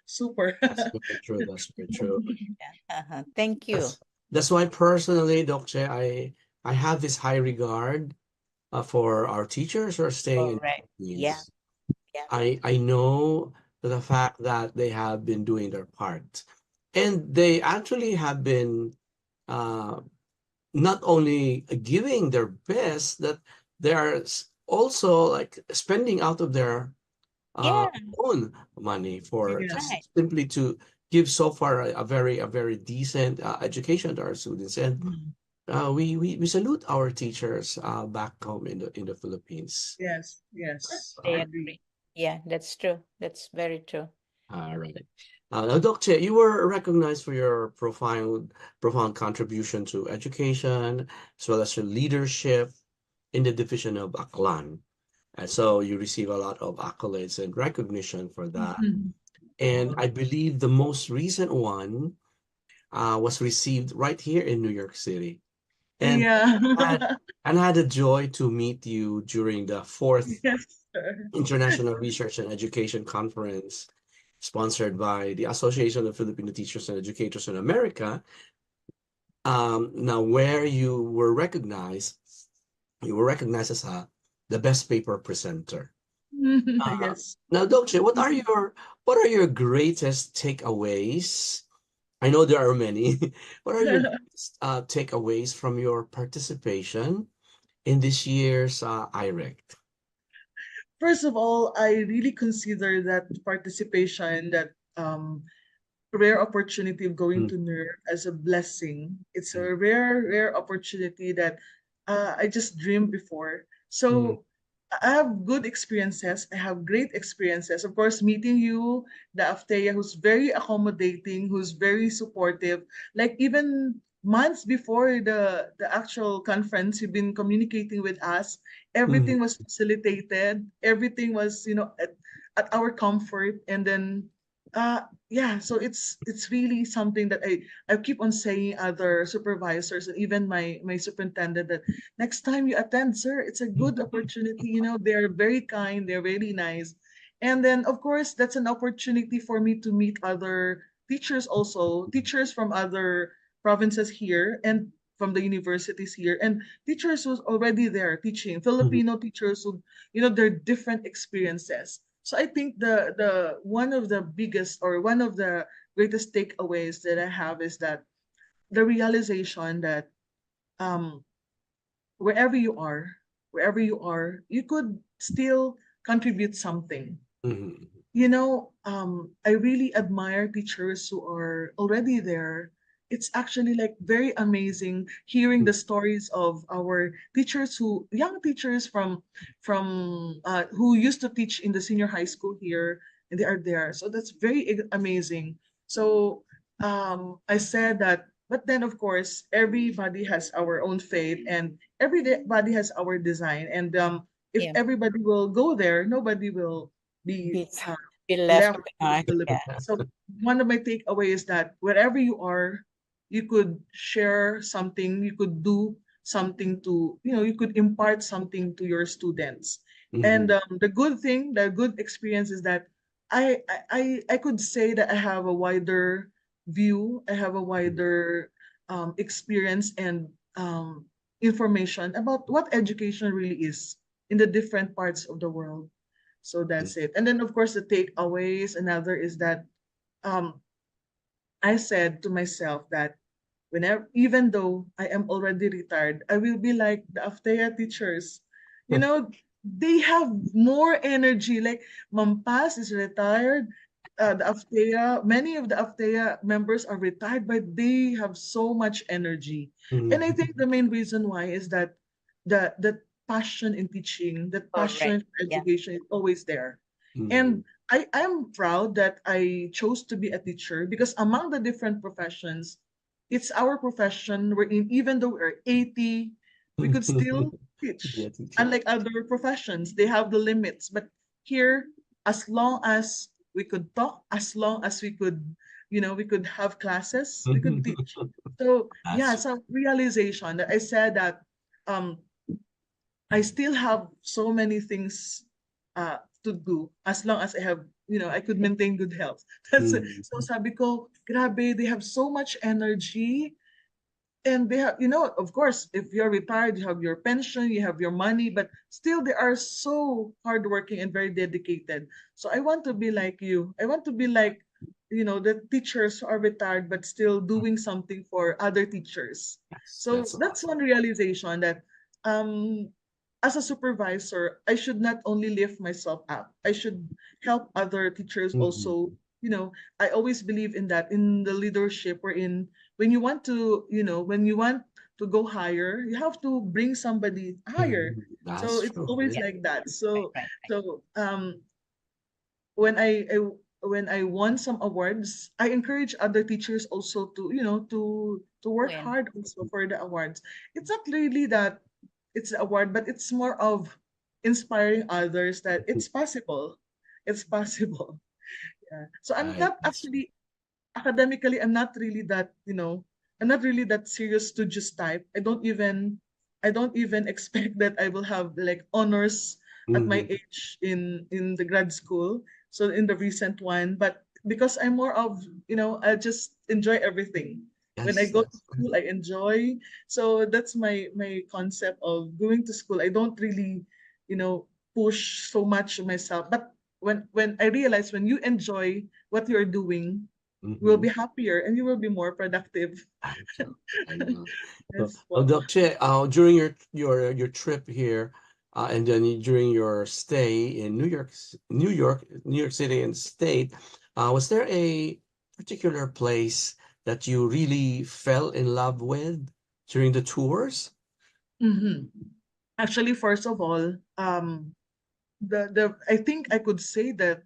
[SPEAKER 3] super.
[SPEAKER 1] That's very true. That's very true.
[SPEAKER 2] Yeah. Uh-huh. Thank you.
[SPEAKER 1] That's why personally, Doctor, I have this high regard for our teachers who are staying in the
[SPEAKER 2] Correct. Yeah.
[SPEAKER 1] Philippines.
[SPEAKER 2] Yeah.
[SPEAKER 1] I know the fact that they have been doing their part, and they actually have been uh, not only giving their best, that they are also like spending out of their uh,
[SPEAKER 2] Yeah.
[SPEAKER 1] own money for
[SPEAKER 3] Yes.
[SPEAKER 2] Right.
[SPEAKER 1] just simply to give so far a very decent education to our students. And
[SPEAKER 3] Mhm.
[SPEAKER 1] we salute our teachers back home in the Philippines.
[SPEAKER 3] Yes, yes, I
[SPEAKER 2] I
[SPEAKER 3] agree.
[SPEAKER 2] agree. Yeah, that's true. That's very true.
[SPEAKER 1] All right. Now, Doctor, you were recognized for your profound contribution to education, as well as your leadership in the Division of Aklan. And so you receive a lot of accolades and recognition for that.
[SPEAKER 3] Mhm.
[SPEAKER 1] And I believe the most recent one was received right here in New York City. And
[SPEAKER 3] Yeah.
[SPEAKER 1] had and had the joy to meet you during the fourth
[SPEAKER 3] Yes, sir.
[SPEAKER 1] International Research and Education Conference sponsored by the Association of Filipino Teachers and Educators in America. Now, where you were recognized as the best paper presenter. Uh,
[SPEAKER 3] Yes.
[SPEAKER 1] Now, Dolce, what are your greatest takeaways? I know there are many. What are your greatest takeaways from your participation in this year's IREC?
[SPEAKER 3] First of all, I really consider that participation, that rare opportunity of going
[SPEAKER 1] Mm,
[SPEAKER 3] to NERC as a blessing. It's
[SPEAKER 1] mm,
[SPEAKER 3] a rare, rare opportunity that I just dreamed before.
[SPEAKER 1] mm,
[SPEAKER 3] So I have good experiences. I have great experiences. Of course, meeting you, the Afteya, who's very accommodating, who's very supportive. Like even months before the actual conference, you've been communicating with us.
[SPEAKER 1] mm,
[SPEAKER 3] Everything was facilitated. Everything was, at our comfort. And then yeah, so it's really something that I keep on saying other supervisors and even my superintendent that next time you attend, sir, it's a good opportunity. They're very kind, they're very nice. And then of course that's an opportunity for me to meet other teachers from other provinces here and from the universities here, and teachers who's already there teaching,
[SPEAKER 1] Mhm.
[SPEAKER 3] Filipino teachers who, their different experiences. So I think the one of the biggest, or one of the greatest takeaways that I have is that the realization that um wherever you are, you could still contribute something.
[SPEAKER 1] Mhm.
[SPEAKER 3] I really admire teachers who are already there. It's actually like very amazing hearing the stories of our teachers, young teachers from who used to teach in the senior high school here, and they are there. So that's very amazing. So I said that, but then of course everybody has our own faith, and everybody has our design, and if
[SPEAKER 2] Yeah.
[SPEAKER 3] everybody will go there, nobody will be
[SPEAKER 2] Be, be left
[SPEAKER 3] left in the
[SPEAKER 2] behind. Yeah.
[SPEAKER 3] Philippines. So one of my takeaways is that wherever you are, you could share something, you could do something to, you could impart something to your students. And
[SPEAKER 1] Mhm.
[SPEAKER 3] the good experience is that I could say that I have a wider view, I have a
[SPEAKER 1] Mhm.
[SPEAKER 3] wider experience and information about what education really is in the different parts of the world. So that's it. And then of course the takeaways, another is that um I said to myself that whenever, even though I am already retired, I will be like the Aftea teachers. They have more energy. Like Ma'am Paz is retired. The Aftea, many of the Aftea members are retired, but they have so much energy. And I think
[SPEAKER 1] Mhm.
[SPEAKER 3] the main reason why is that the passion in teaching, that
[SPEAKER 2] Correct.
[SPEAKER 3] passion for
[SPEAKER 2] Yeah.
[SPEAKER 3] education is always there.
[SPEAKER 1] Mhm.
[SPEAKER 3] And I am proud that I chose to be a teacher, because among the different professions, it's our profession wherein even though we're 80, we could still teach.
[SPEAKER 1] Yeah, teacher.
[SPEAKER 3] Unlike other professions, they have the limits. But here, as long as we could talk, as long as we could have classes, we could teach. So yeah,
[SPEAKER 1] That's
[SPEAKER 3] some realization that I said that um I still have so many things to do, as long as I could maintain good health. That's it.
[SPEAKER 1] mhm.
[SPEAKER 3] So sabi ko, grabe, they have so much energy, and they have, of course, if you're retired, you have your pension, you have your money, but still they are so hardworking and very dedicated. So I want to be like you. I want to be like, the teachers who are retired but still doing something for other teachers. So
[SPEAKER 1] That's
[SPEAKER 3] that's one
[SPEAKER 1] awesome.
[SPEAKER 3] realization that um as a supervisor, I should not only lift myself up. I should help other teachers
[SPEAKER 1] Mhm.
[SPEAKER 3] also. I always believe in that, in the leadership, we're in. When you want to go higher, you have to bring somebody higher.
[SPEAKER 1] Mhm. That's
[SPEAKER 3] So it's
[SPEAKER 1] true.
[SPEAKER 3] always
[SPEAKER 1] Yeah.
[SPEAKER 2] Yeah.
[SPEAKER 3] like that.
[SPEAKER 2] Right.
[SPEAKER 3] So
[SPEAKER 2] Right. Right.
[SPEAKER 3] so when I won some awards, I encourage other teachers also to work
[SPEAKER 2] When.
[SPEAKER 3] hard also for the awards. It's not really that it's the award, but it's more of inspiring others that it's possible. It's possible. Yeah. So I'm
[SPEAKER 1] Right.
[SPEAKER 3] not
[SPEAKER 1] That's true.
[SPEAKER 3] actually academically, I'm not really that serious to just type. I don't even expect that I will have like honors at my
[SPEAKER 1] Mhm.
[SPEAKER 3] age in the grad school. So in the recent one, but because I'm more of, I just enjoy everything. When I
[SPEAKER 1] Yes,
[SPEAKER 3] go to
[SPEAKER 1] that's
[SPEAKER 3] school, I enjoy. So that's my concept of going to school. I don't really, push so much myself. But when I realize, when you enjoy what you're doing, you will be
[SPEAKER 1] mhm.
[SPEAKER 3] happier and you will be more productive.
[SPEAKER 1] I know. I know. So,
[SPEAKER 3] Yes po.
[SPEAKER 1] Doc Che, during your trip here, and then during your stay in New York City and state, was there a particular place that you really fell in love with during the tours?
[SPEAKER 3] Mhm. Actually, first of all, the I think I could say that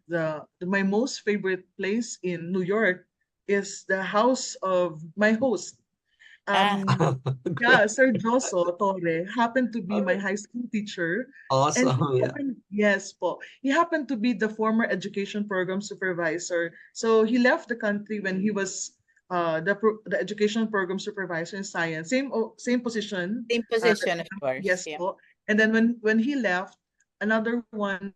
[SPEAKER 3] my most favorite place in New York is the house of my host.
[SPEAKER 2] Ah.
[SPEAKER 3] Um,
[SPEAKER 1] Great.
[SPEAKER 3] yeah, Sir Joso Torre happened to be
[SPEAKER 1] All
[SPEAKER 3] my
[SPEAKER 1] right.
[SPEAKER 3] high school teacher, and
[SPEAKER 1] Awesome. Yeah.
[SPEAKER 3] yes po, he happened to be the former education program supervisor. So he left the country when he was the education program supervisor in science, same position.
[SPEAKER 2] Same
[SPEAKER 3] Uh,
[SPEAKER 2] position, of course.
[SPEAKER 3] yes
[SPEAKER 2] Yeah.
[SPEAKER 3] po, and then when he left, another one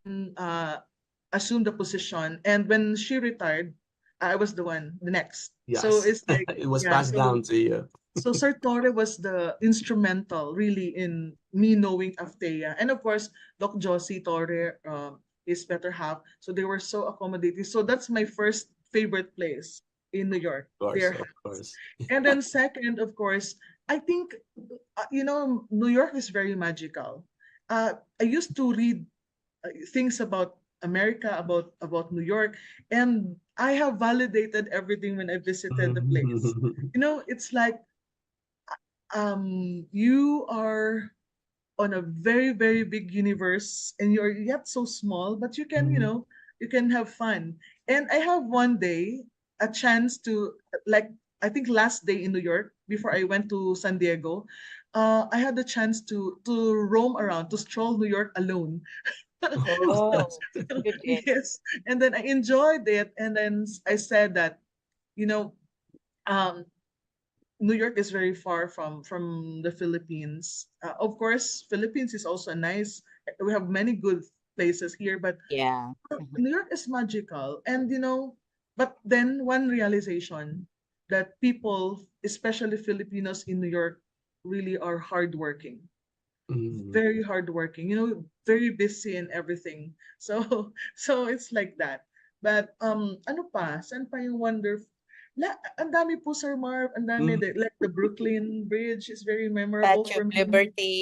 [SPEAKER 3] assumed the position, and when she retired, I was the one, the next. So
[SPEAKER 1] Yes.
[SPEAKER 3] it's like,
[SPEAKER 1] It was
[SPEAKER 3] yeah,
[SPEAKER 1] passed down to you.
[SPEAKER 3] so Sir Torre was the instrumental really in me knowing Aftea. And of course, Doc Josie Torre, his better half. So they were so accommodating. So that's my first favorite place in New York,
[SPEAKER 1] Of course,
[SPEAKER 3] their
[SPEAKER 1] of
[SPEAKER 3] house.
[SPEAKER 1] course.
[SPEAKER 3] And then second, of course, I think, New York is very magical. I used to read things about America, about New York, and I have validated everything when I visited the place. It's like you are on a very very big universe and you're yet so small, but you can have fun. And I have one day a chance to, like, I think last day in New York before I went to San Diego, I had the chance to roam around, to stroll New York alone.
[SPEAKER 1] Oh, that's
[SPEAKER 2] Oh,
[SPEAKER 1] good.
[SPEAKER 2] you did.
[SPEAKER 3] Yes, and then I enjoyed it, and then I said that, you know um New York is very far from the Philippines. Of course, Philippines is also nice. We have many good places here, but
[SPEAKER 2] Yeah. Mhm.
[SPEAKER 3] New York is magical. And but then one realization that people, especially Filipinos in New York, really are hardworking,
[SPEAKER 1] Mhm.
[SPEAKER 3] very hardworking. Very busy and everything. So so it's like that. But ano pa? Saan pa yung ang dami po, Sir Marv, ang dami.
[SPEAKER 1] Mhm.
[SPEAKER 3] Like the Brooklyn Bridge is very memorable
[SPEAKER 2] Statue
[SPEAKER 3] for
[SPEAKER 2] of
[SPEAKER 3] me.
[SPEAKER 2] Liberty.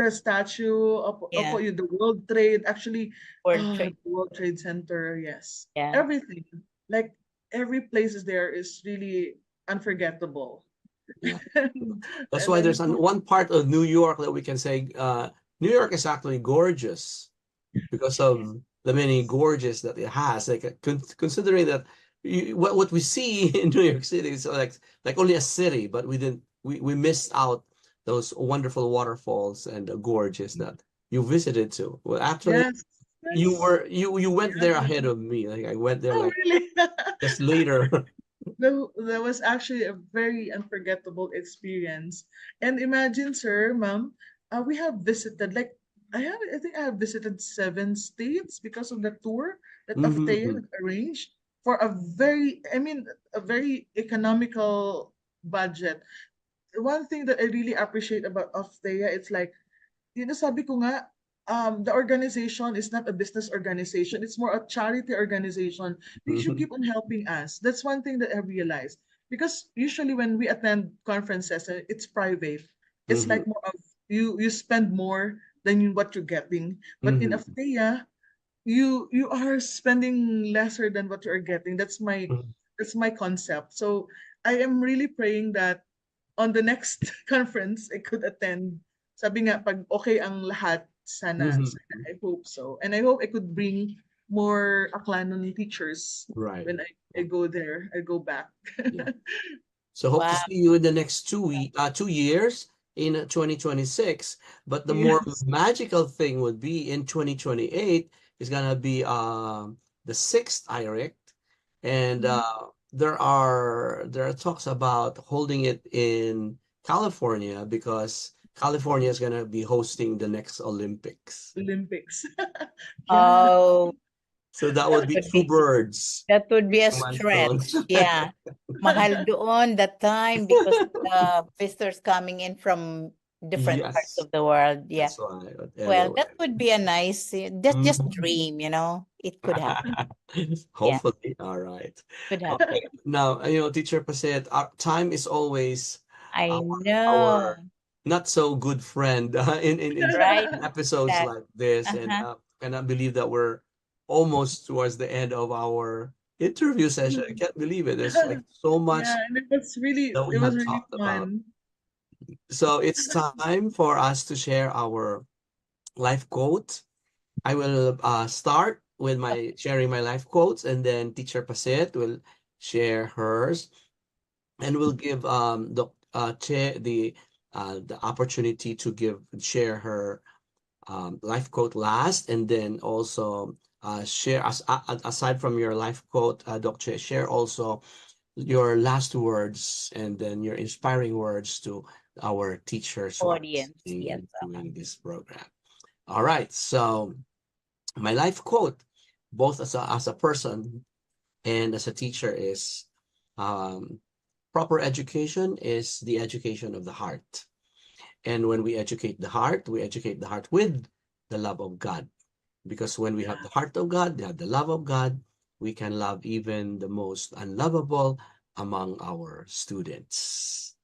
[SPEAKER 3] The statue,
[SPEAKER 2] Yeah.
[SPEAKER 3] yung the World Trade, actually,
[SPEAKER 2] World Trade.
[SPEAKER 3] the World Trade Center, yes.
[SPEAKER 2] Yeah.
[SPEAKER 3] Everything. Like, every place is there is really unforgettable.
[SPEAKER 1] Yeah. That's
[SPEAKER 3] And
[SPEAKER 1] why
[SPEAKER 3] then
[SPEAKER 1] there's one part of New York that we can say New York is actually gorgeous because of the many gorges that it has. Like considering that what we see in New York City is like only a city, but we missed out those wonderful waterfalls and the gorges that you visited to. Well, actually,
[SPEAKER 3] yes, yes.
[SPEAKER 1] you went there
[SPEAKER 3] Yeah.
[SPEAKER 1] ahead of me. Like I went there
[SPEAKER 3] Oh,
[SPEAKER 1] like
[SPEAKER 3] really?
[SPEAKER 1] just later.
[SPEAKER 3] That was actually a very unforgettable experience. And imagine, sir, ma'am, we have visited, like, I think I have visited 7 states because of the tour that Aftea
[SPEAKER 1] Mhm.
[SPEAKER 3] had arranged for a very economical budget. One thing that I really appreciate about Aftea, it's like, sabi ko nga, the organization is not a business organization. It's more a charity organization because you keep on helping us. That's one thing that I realized. Because usually when we attend conferences, it's private. It's
[SPEAKER 1] Mhm.
[SPEAKER 3] like more of you spend more than what you're getting. But in
[SPEAKER 1] Mhm.
[SPEAKER 3] Aftea, you are spending lesser than what you are getting.
[SPEAKER 1] Mhm.
[SPEAKER 3] That's my concept. So I am really praying that on the next conference I could attend. Sabi nga, pag okay ang lahat,
[SPEAKER 1] Mhm.
[SPEAKER 3] sana I hope so. And I hope I could bring more Aklanon teachers
[SPEAKER 1] Right.
[SPEAKER 3] when I go there, I go back.
[SPEAKER 1] Yeah. So hope to
[SPEAKER 2] Wow.
[SPEAKER 1] see you in the next 2 years in 2026. But the more
[SPEAKER 3] Yes.
[SPEAKER 1] magical thing would be in 2028 is gonna be the sixth IRECT, and
[SPEAKER 3] Mhm.
[SPEAKER 1] there are talks about holding it in California because California is gonna be hosting the next Olympics.
[SPEAKER 3] Olympics. Yeah.
[SPEAKER 2] Oh,
[SPEAKER 1] So that would
[SPEAKER 2] that
[SPEAKER 1] be
[SPEAKER 2] would
[SPEAKER 1] two
[SPEAKER 2] be
[SPEAKER 1] birds
[SPEAKER 2] that would be a
[SPEAKER 1] with one stone.
[SPEAKER 2] stretch. Yeah. Mahal doon that time because of the visitors coming in from different parts
[SPEAKER 1] Yes,
[SPEAKER 2] of the world. Yeah.
[SPEAKER 1] that's why.
[SPEAKER 2] Well,
[SPEAKER 1] Anyway.
[SPEAKER 2] that would be a nice, just
[SPEAKER 1] Mhm.
[SPEAKER 2] dream. It could happen. Yeah,
[SPEAKER 1] Hopefully, all right.
[SPEAKER 2] could happen.
[SPEAKER 1] Okay, now Teacher Paset, our time is always
[SPEAKER 2] I
[SPEAKER 1] our
[SPEAKER 2] know.
[SPEAKER 1] not so good friend
[SPEAKER 2] Right?
[SPEAKER 1] in episodes
[SPEAKER 2] That.
[SPEAKER 1] like this, and
[SPEAKER 2] Uh-huh.
[SPEAKER 1] cannot believe that we're almost towards the end of our interview session. I can't believe it. There's like so
[SPEAKER 3] Yeah,
[SPEAKER 1] much
[SPEAKER 3] and
[SPEAKER 1] that we
[SPEAKER 3] it was
[SPEAKER 1] have
[SPEAKER 3] really
[SPEAKER 1] talked about.
[SPEAKER 3] fun.
[SPEAKER 1] So it's time for us to share our life quote. I will start with my sharing my life quotes, and then Teacher Paset will share hers, and we'll give Che the opportunity to share her life quote last, and then also share aside from your life quote, Doc Che, share also your last words and then your inspiring words to our teachers who are
[SPEAKER 2] Audience.
[SPEAKER 1] listening
[SPEAKER 2] Yes.
[SPEAKER 1] and doing this program. All right, so my life quote, both as a person And as a teacher is proper education is the education of the heart. And when we educate the heart with the love of God. Because when we have
[SPEAKER 3] Yeah.
[SPEAKER 1] the heart of God, we have the love of God, we can love even the most unlovable among our students.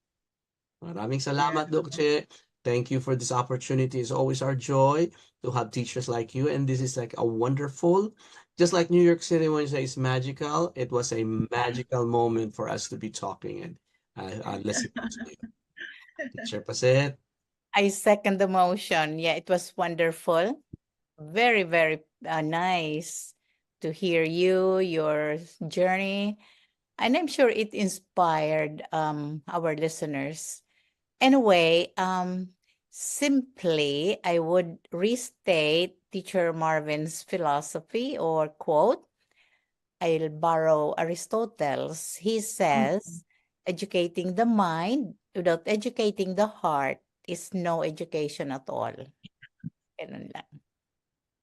[SPEAKER 1] Maraming
[SPEAKER 3] Yeah.
[SPEAKER 1] salamat, Doc Che. Thank you for this opportunity. It's always our joy to have teachers like you. And this is like a wonderful, just like New York City when you say it's magical, it was a magical moment for us to be talking and listening to you. Teacher Paset.
[SPEAKER 2] I second the motion. Yeah, it was wonderful. Very, very nice to hear you, your journey. And I'm sure it inspired our listeners. Anyway, simply, I would restate Teacher Marvin's philosophy or quote. I'll borrow Aristotle's. He
[SPEAKER 3] Mhm.
[SPEAKER 2] says, educating the mind without educating the heart is no education at all. Ganun lang.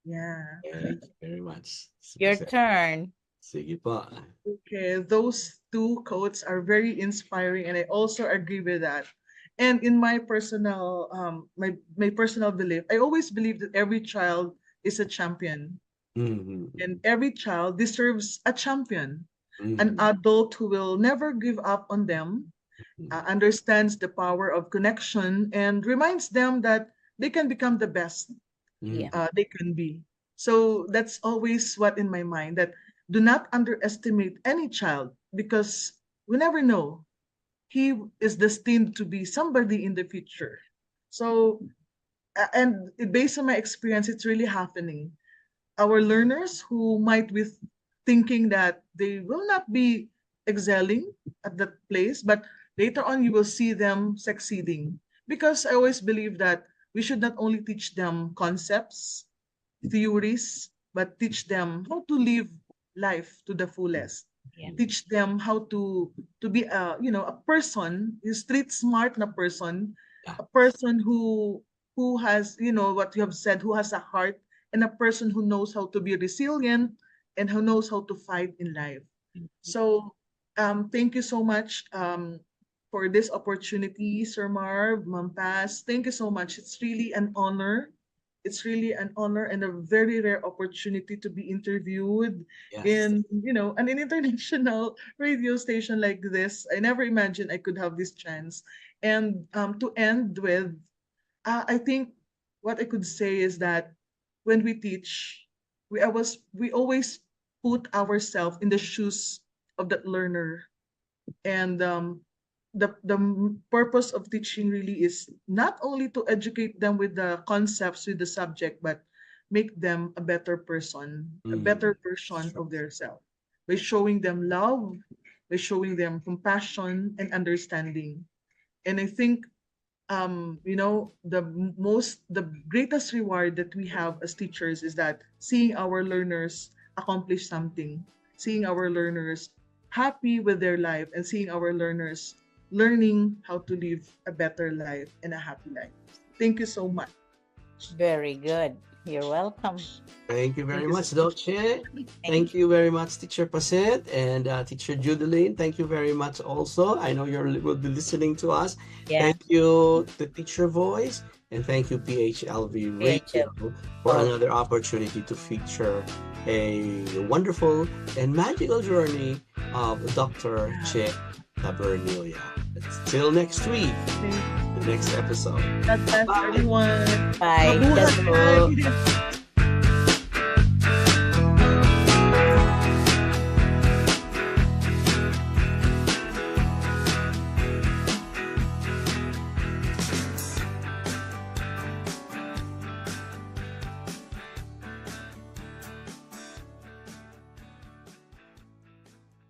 [SPEAKER 3] Yeah.
[SPEAKER 1] Thank you very much.
[SPEAKER 2] Your turn.
[SPEAKER 1] Sige po.
[SPEAKER 3] Okay, those two quotes are very inspiring, and I also agree with that. And in my personal my personal belief, I always believe that every child is a champion, and
[SPEAKER 1] Mhm,
[SPEAKER 3] every child deserves a champion, an
[SPEAKER 1] mhm,
[SPEAKER 3] adult who will never give up on them,
[SPEAKER 1] mhm,
[SPEAKER 3] understands the power of connection, and reminds them that they can become the best
[SPEAKER 2] Yeah.
[SPEAKER 1] mhm,
[SPEAKER 3] they can be. So that's always what in my mind, that do not underestimate any child, because we never know, he is destined to be somebody in the future. So and based on my experience, it's really happening. Our learners who might be thinking that they will not be excelling at that place, but later on you will see them succeeding. Because I always believe that we should not only teach them concepts, theories, but teach them how to live life to the fullest.
[SPEAKER 2] Yeah.
[SPEAKER 3] Teach them how to be a a person, a street smart na person,
[SPEAKER 1] yeah,
[SPEAKER 3] a person who has, what you have said, who has a heart, and a person who knows how to be resilient and who knows how to fight in life. So thank you so much for this opportunity, Sir Marv, Ma'am Paz. Thank you so much. It's really an honor. It's really an honor and a very rare opportunity to be interviewed
[SPEAKER 1] yes.
[SPEAKER 3] in, an international radio station like this. I never imagined I could have this chance. And to end with, I think what I could say is that when we teach, we always put ourselves in the shoes of that learner, and the purpose of teaching really is not only to educate them with the concepts, with the subject, but make them a better person, a better
[SPEAKER 1] Mhm,
[SPEAKER 3] version of their self, by showing them love, by showing them compassion and understanding. And I think the greatest reward that we have as teachers is that seeing our learners accomplish something, seeing our learners happy with their life, and seeing our learners learning how to live a better life and a happy life. Thank you so much.
[SPEAKER 2] Very good. You're welcome.
[SPEAKER 1] Thank you
[SPEAKER 3] Thank
[SPEAKER 1] very
[SPEAKER 3] you so
[SPEAKER 1] much,
[SPEAKER 3] much.
[SPEAKER 1] Doche.
[SPEAKER 2] Thank
[SPEAKER 1] Thank you very much, Teacher Paset and Teacher Judilyn. Thank you very much also. I know you will be listening to us.
[SPEAKER 2] Yeah.
[SPEAKER 1] Thank you, the Teacher Voice, and thank you, PHLV
[SPEAKER 2] PHF.
[SPEAKER 1] Radio, for
[SPEAKER 2] Oh,
[SPEAKER 1] another opportunity to feature a wonderful and magical journey of Dr.
[SPEAKER 3] Yeah.
[SPEAKER 1] Che Tabernilla. Till next week,
[SPEAKER 3] Thank
[SPEAKER 1] the next episode.
[SPEAKER 3] God bless
[SPEAKER 1] Bye.
[SPEAKER 3] everyone.
[SPEAKER 2] bye.
[SPEAKER 3] Mabuhay!
[SPEAKER 1] Thank you.